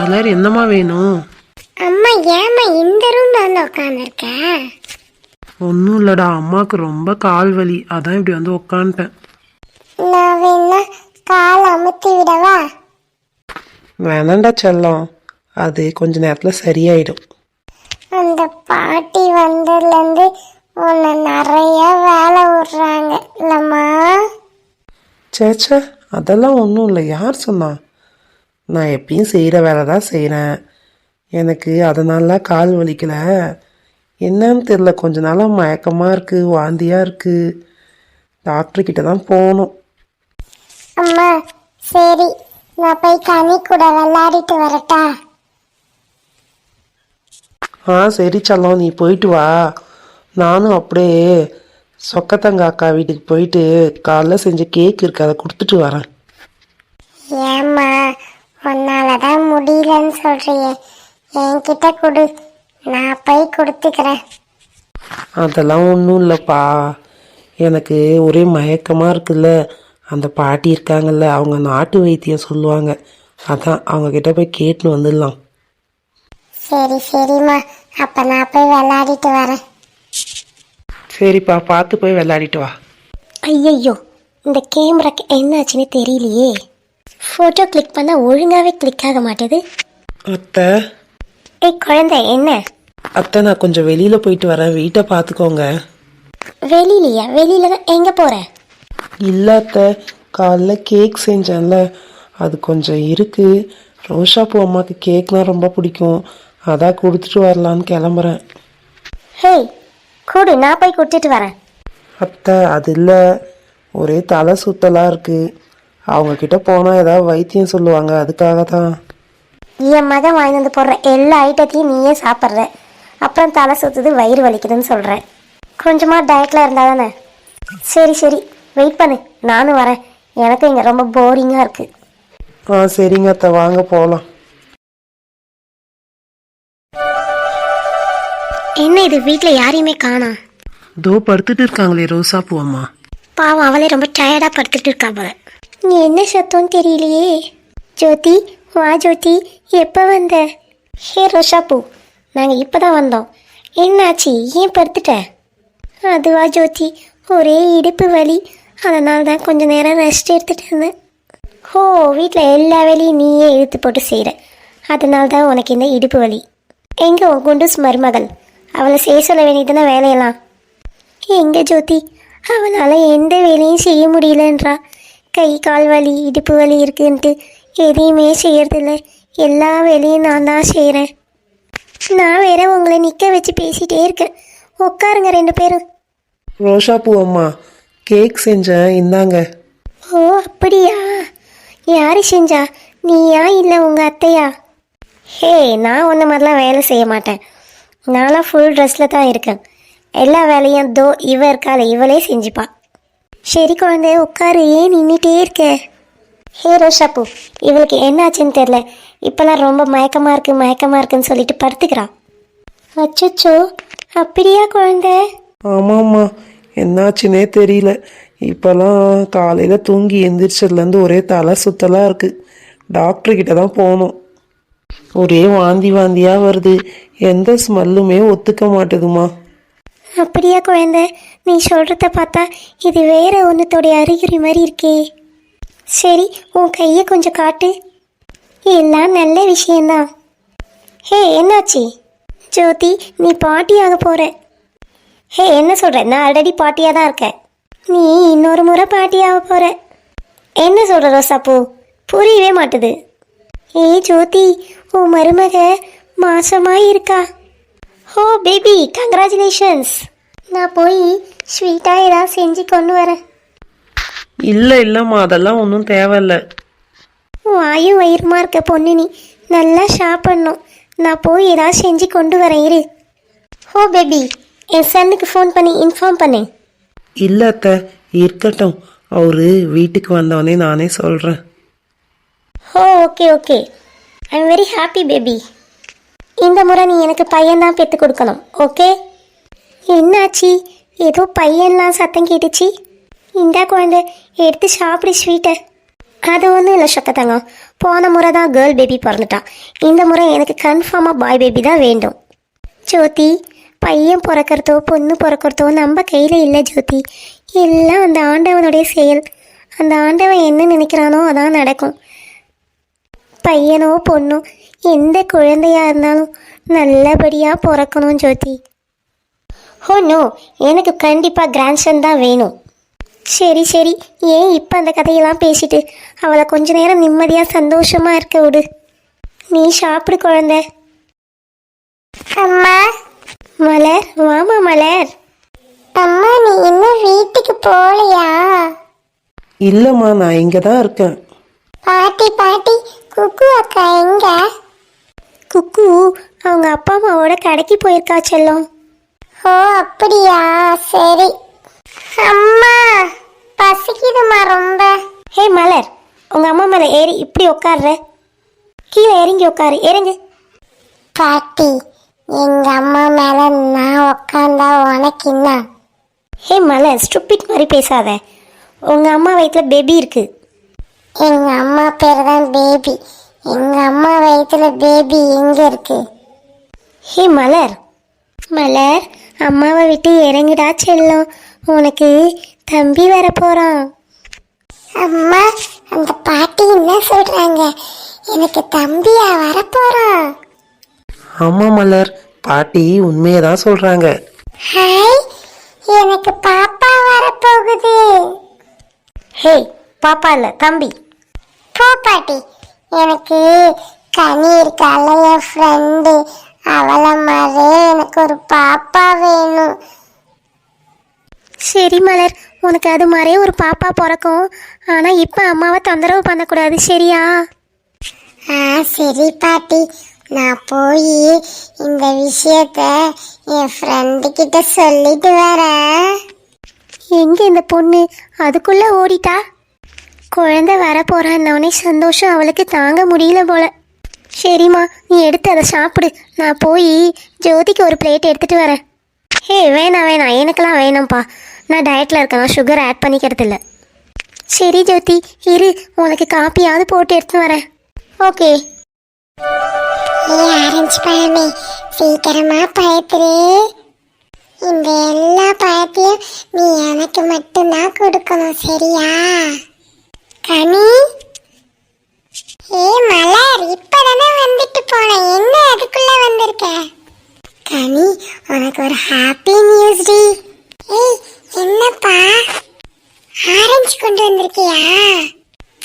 மலர் என்னம்மா வேணும்? அம்மா ஏம்மா இந்த ரூம்ல வந்து உட்காந்துருக்க? ஒன்றும் இல்லடா, அம்மாவுக்கு ரொம்ப கால் வலி, அதான் இப்படி வந்து உட்காந்துட்டேன். நான் வேணா கால் அமுத்தி விடவா? வேணாண்டா செல்லம், அது கொஞ்ச நேரத்தில் சரியாயிடும். அந்த பாட்டி வந்ததுலேருந்து உன்னை நிறைய வேலை விடுறாங்க இல்லம்மா? சேச்சே, அதெல்லாம் ஒன்றும் இல்லை. யார் சொன்னா? நான் எப்பயும் செய்கிற வேலை தான் செய்கிறேன். எனக்கு அதனாலலாம் கால் வலிக்கல. என்னன்னு தெரில, கொஞ்ச நாளாக மயக்கமாக இருக்குது, வாந்தியாக இருக்குது. டாக்டர்கிட்ட தான் போகணும். அம்மா சரி, நான் போய் கனி கூட விளையாடிட்டு வரட்டா? சரி செல்லம், நீ போயிட்டு வா. நானும் அப்படியே சொக்கத்தங்க அக்கா வீட்டுக்கு போயிட்டு காலைல செஞ்ச கேக் இருக்கு, அதை கொடுத்துட்டு வரேன். ஏம்மா உன்னாலதான் முடியலன்னு சொல்றியே, என்கிட்ட கொடு, நான் போய் கொடுத்துக்கிறேன். அதெல்லாம் ஒன்றும் இல்லைப்பா, எனக்கு ஒரே மயக்கமாக இருக்குல்ல. அந்த பாட்டி இருக்காங்கல்ல, அவங்க நாட்டு வைத்தியம் சொல்லுவாங்க, அதான் அவங்கக்கிட்ட போய் கேட்டுன்னு வந்துடலாம். சரி சரிம்மா, அப்போ நான் போய் விளையாடிட்டு வரேன். சரிப்பா, பார்த்து போய் விளையாடிட்டு வா. ஐயையோ, இந்த கேமராக்கு என்னாச்சுன்னு தெரியலையே. ஃபோட்டோ கிளிக் பண்ணால் ஒழுங்காகவே கிளிக் ஆக மாட்டேது. அத்தை ஏய் குழந்தை, என்ன? அத்தை, நான் கொஞ்சம் வெளியில் போயிட்டு வரேன், வீட்டை பார்த்துக்கோங்க. வெளியிலையா? வெளியில தான் எங்கே போகிற? இல்லை அத்தை, காலைல கேக் செஞ்சேன்ல, அது கொஞ்சம் இருக்குது. ரோஷா பூ அம்மாவுக்கு கேக்னால் ரொம்ப பிடிக்கும், அதான் கொடுத்துட்டு வரலான்னு கிளம்புறேன். ஹேய் கூடு, நான் போய் கொடுத்துட்டு வரேன். அத்தை அது இல்லை, ஒரே தலை சுத்தலாக இருக்குது. அவங்கக்கிட்ட போனால் ஏதாவது வைத்தியம் சொல்லுவாங்க, அதுக்காக தான். என் மகன் வாங்கி வந்து போடுற எல்லா ஐட்டத்தையும் நீயே சாப்பிட்ற, அப்புறம் தலை சுற்றுது வயிறு வலிக்குதுன்னு சொல்கிறேன். கொஞ்சமாக டயட்டில் இருந்தால் தானே. சரி சரி, வெயிட் பண்ணு, நானும் வரேன். எனக்கு இங்கே ரொம்ப போரிங்காக இருக்குது. சரிங்க அத்தை, வாங்க போகலாம். என்ன இது, வீட்டில் யாரையுமே காணோம்? தோ படுத்துட்டு இருக்காங்களே ரோசா பூ அம்மா. பாவம், அவளே ரொம்ப டயர்டாக படுத்துட்டு இருக்கா போல. நீ என்ன சத்தம் தெரியலையே. ஜோதி, வா ஜோதி, எப்போ வந்த? ஹே ரோஷா பூ, நாங்கள் இப்போ தான் வந்தோம். என்னாச்சு, ஏன் படுத்துட்ட? அதுவா ஜோதி, ஒரே இடுப்பு வலி, அதனால தான் கொஞ்ச நேரம் ரெஸ்ட் எடுத்துகிட்டு இருந்தேன். ஓ, வீட்டில் எல்லா வேலையும் நீயே இழுத்து போட்டு செய்கிற, அதனால தான் உனக்கு இந்த இடுப்பு வலி. எங்கே உன் குண்டூஸ் மருமகள்? அவளை செய்ய சொல்ல வேண்டியதுன்னா வேலையெல்லாம். எங்கே ஜோதி, அவளால் எந்த வேலையும் செய்ய முடியலன்றா. கை கால் வலி இடுப்பு வலி இருக்குன்ட்டு எதையுமே செய்யறதில்ல. எல்லா வேலையும் நான் தான் செய்கிறேன். நான் வேற உங்களை நிற்க வச்சு பேசிகிட்டே இருக்கேன். உட்காருங்க ரெண்டு பேரும். ரோஷா பூ அம்மா, கேக் செஞ்சேன், இந்தாங்க. ஓ அப்படியா? யார் செஞ்சா, நீயா இல்லை உங்கள் அத்தையா? ஹே, நான் ஒன்றை மாதிரிலாம் வேலை செய்ய மாட்டேன். நான்லாம் ஃபுல் ட்ரெஸ்ஸில் தான் இருக்கேன். எல்லா வேலையும் தோ இவ இருக்காளே, இவளே செஞ்சுப்பா. சரி குழந்தை, உட்காரு, ஏன் நின்றுட்டே இருக்க? ஹே ரோஷாப்பூ, இவளுக்கு என்னாச்சுன்னு தெரில, இப்போல்லாம் ரொம்ப மயக்கமாக இருக்குன்னு சொல்லிட்டு படுத்துக்கிறான். அச்சோ, அப்படியா குழந்தை? ஆமாம்மா, என்னாச்சுன்னே தெரியல. இப்போல்லாம் காலையில் தூங்கி எந்திரிச்சதுலேருந்து ஒரே தலை சுத்தலாக இருக்குது. டாக்டர்கிட்ட தான் போகணும். ஒரே வாந்தியாக வருது, எந்த ஸ்மெல்லுமே ஒத்துக்க மாட்டுதுமா. அப்படியா குழந்தை, நீ சொல்கிறத பார்த்தா இது வேற ஒன்றுத்தோடைய அறிகுறி மாதிரி இருக்கே. சரி, உன் கையை கொஞ்சம் காட்டு. எல்லாம் நல்ல விஷயந்தான். ஹே, என்னாச்சு? ஜோதி, நீ பாட்டியாக போகிற. ஹே, என்ன சொல்கிற? நான் ஆல்ரெடி பாட்டியாக தான் இருக்கேன். நீ இன்னொரு முறை பாட்டியாக போகிற. என்ன சொல்கிற ரோசாப்பூ? புரியவே மாட்டுது. ஏய் ஜோதி, உன் மருமக மாசமாக இருக்கா. ஓ பேபி, கங்க்ராச்சுலேஷன்ஸ். நான் போய் ஸ்வீட்டாக ஏதாவது செஞ்சு கொண்டு வரேன். இல்லைம்மா, அதெல்லாம் ஒன்றும் தேவையில்லை. வாயும் வயிறுமா இருக்க பொண்ணு, நீ நல்லா சாப்பிட்ணும். நான் போய் ஏதாவது செஞ்சு கொண்டு வரேன், இரு. ஓ பேபி, என் சன்னுக்கு ஃபோன் பண்ணி இன்ஃபார்ம் பண்ணு. இல்லை அத்தை, இருக்கட்டும், அவரு வீட்டுக்கு வந்தவொடனே நானே சொல்கிறேன். Oh okay okay, I am very happy baby. இந்த முறை நீ எனக்கு பையன்தான் பெற்று கொடுக்கணும், ஓகே? என்னாச்சு, ஏதோ பையன்லாம் சத்தம் கேட்டுச்சு. இந்தா குழந்தை, எடுத்து சாப்பிடு ஸ்வீட்டை. அது ஒன்றும் இல்லை சொக்கத்தங்கம், போன முறை தான் கேர்ள் பேபி பிறந்துட்டா. இந்த முறை எனக்கு கன்ஃபார்மாக பாய் பேபி தான் வேண்டும். ஜோதி, பையன் பிறக்கிறதோ பொண்ணு பிறக்கிறதோ நம்ம கையில் இல்லை ஜோதி. எல்லாம் அந்த ஆண்டவனுடைய செயல். அந்த ஆண்டவன் என்ன நினைக்கிறானோ அதான் நடக்கும். பையனோ பொண்ணோ எந்த குழந்தையா இருந்தாலும் நல்லபடியாக பிறக்கணும் ஜோதி. ஓ நோ, எனக்கு கண்டிப்பாக கிராண்ட்சன் தான் வேணும். சரி சரி, ஏன் இப்போ அந்த கதையெல்லாம் பேசிட்டு அவளை கொஞ்ச நேரம் நிம்மதியாக சந்தோஷமாக இருக்க விடு. நீ சாப்பிடு குழந்தை. அம்மா, மலர், வாமா மலர். அம்மா நீ இன்னும் வீட்டுக்கு போகலையா? இல்லைம்மா, நான் இங்கே தான் இருக்கேன். பாட்டி பாட்டி, குக்கு அக்கா எங்க? குக்கு அவங்க அப்பா அம்மாவோட கடைக்கு போயிருக்கா செல்லம். ஓ அப்படியா, சரி. அம்மா பசிக்குதுமா ரொம்ப. ஹே மலர், உங்கள் அம்மா மேலே ஏறி இப்படி உட்கார்ற. கீழே இறங்கி உட்காரு, இறங்கு. பாட்டி, எங்க அம்மா மேல நான் உக்காந்தா உனக்கு என்ன? ஹே மலர், ஸ்டூபிட் மாதிரி பேசாத. உங்கள் அம்மா வயிற்றில் பேபி இருக்கு. எங்க அம்மா பேர் தான் பேபி. எங்க அம்மா வயித்துல பேபி எங்க இருக்கு? ஹே மலர், மலர் அம்மாவை விட்டு இறங்குடா செல்லம். உனக்கு தம்பி வர போகிறான். அம்மா, அந்த பாட்டி என்ன சொல்றாங்க? எனக்கு தம்பியா வரப்போறான்? ஆமாம் மலர், பாட்டி உண்மையை தான் சொல்கிறாங்க. ஹாய், எனக்கு பாப்பா வரப்போகுது. ஹே பாப்பா இல்லை, தம்பி. போ பாட்டி, எனக்கு கனி இருக்கால என் ஃப்ரெண்டு, அவளை மாதிரி எனக்கு ஒரு பாப்பா வேணும். சரி மலர், உனக்கு அது மாதிரியே ஒரு பாப்பா பிறக்கும். ஆனால் இப்போ அம்மாவை தொந்தரவு பண்ணக்கூடாது, சரியா? சரி பாட்டி, நான் போய் இந்த விஷயத்த என் ஃப்ரெண்டு கிட்ட சொல்லிட்டு வரேன். எங்கே இந்த பொண்ணு அதுக்குள்ளே ஓடிட்டா? குழந்தை வர போகிறான்னே சந்தோஷம் அவளுக்கு தாங்க முடியல போல. சரிம்மா, நீ எடுத்து அதை சாப்பிடு. நான் போய் ஜோதிக்கு ஒரு பிளேட் எடுத்துகிட்டு வரேன். ஹே வேணாம் வேணாம், எனக்கெல்லாம் வேணாம்ப்பா. நான் டயட்டில் இருக்கேன், நான் சுகர் ஆட் பண்ணிக்கிறது இல்லை. சரி ஜோதி, இரு, உனக்கு காப்பியாவது போட்டு எடுத்து வரேன். ஓகே. ஆரஞ்சு பழமே, சீக்கிரமா பழத்துரு. இந்த எல்லா பழத்தையும் நீ எனக்கு மட்டும்தான் கொடுக்கணும், சரியா? கனி, மலர் இப்பதானே வந்துட்டு போன, என்ன அதுக்குள்ள வந்திருக்க? கனி, உனக்கு ஒரு ஹாப்பி நியூஸ் டி. என்னப்பா, ஆரஞ்சு கொண்டு வந்திருக்கியா?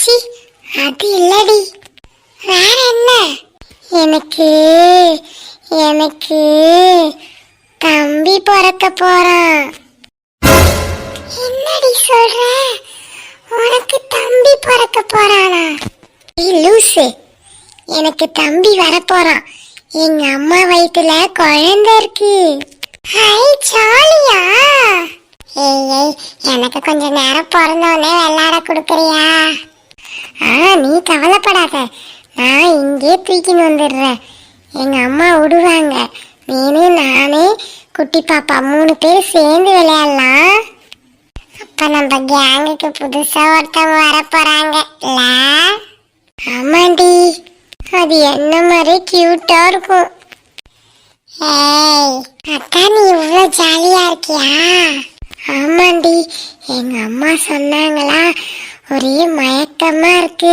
சி, அது இல்லடி, வேற என்ன? எனக்கு எனக்கு தம்பி பிறக்க போறான். என்னடி சொல்ற? உனக்கு தம்பி பிறக்க போறானா? லூசு, எனக்கு தம்பி வரப்போறான். எங்க அம்மா வயித்துல குழந்தை இருக்கு. ஹாய், ஜாலியா? ஏய், எனக்கு கொஞ்ச நேரம் பிறந்தோடனே விளையாட கொடுக்குறியா? நீ கவலைப்படாத, நான் இங்கே தூக்கின்னு வந்துடுறேன். எங்க அம்மா விடுவாங்க. நீனு நானே குட்டி பாப்பா 3 பேர் சேர்ந்து விளையாடலாம். அப்ப நம்ம கேங்குக்கு புதுசா ஒருத்தவங்க வர போறாங்க. ஆமாண்டி, அது என்ன மாதிரி கியூட்டா இருக்கும். ஏய் அக்கா, நீ இவ்வளோ ஜாலியா இருக்கியா? ஆமாண்டி, எங்க அம்மா சொன்னாங்களா, ஒரே மயக்கமா இருக்கு,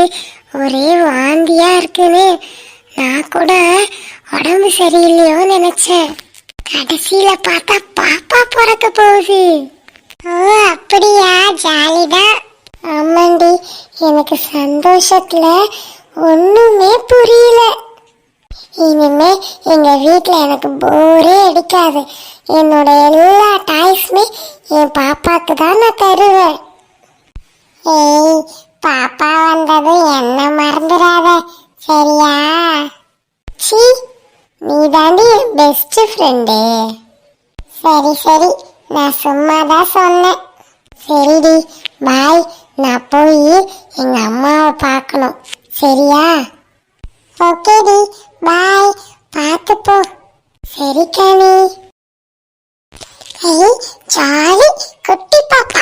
ஒரே வாந்தியா இருக்குன்னு. நான் கூட உடம்பு சரியில்லையோ நினைச்சேன். கடைசியில பார்த்தா பாப்பா பிறக்க போகுது. ஓ அப்படியா, ஜாலிதான். ஆமாண்டி, எனக்கு சந்தோஷத்துல ஒண்ணுமே புரியல. இனிமே எங்க வீட்டுல எனக்கு போரே அடிக்காது. என்னோட எல்லா டாய்ஸுமே என் பாப்பாக்கு தான் நான் தருவேன். ஏய், பாப்பா வந்தது என்ன மறந்துடாத, சரியா? சி, நீ தாண்டி என் பெஸ்ட் ஃப்ரெண்டு. சரி சரி, நான் சும்மா தான் சொன்னேன். சரிடி, பாய். நான் போய் எங்க அம்மாவை பார்க்கணும், சரியா? ஓகேடி, பாய். பார்த்து போ. சரி கனி. ஏய், ஜாலி குட்டி பாப்பா.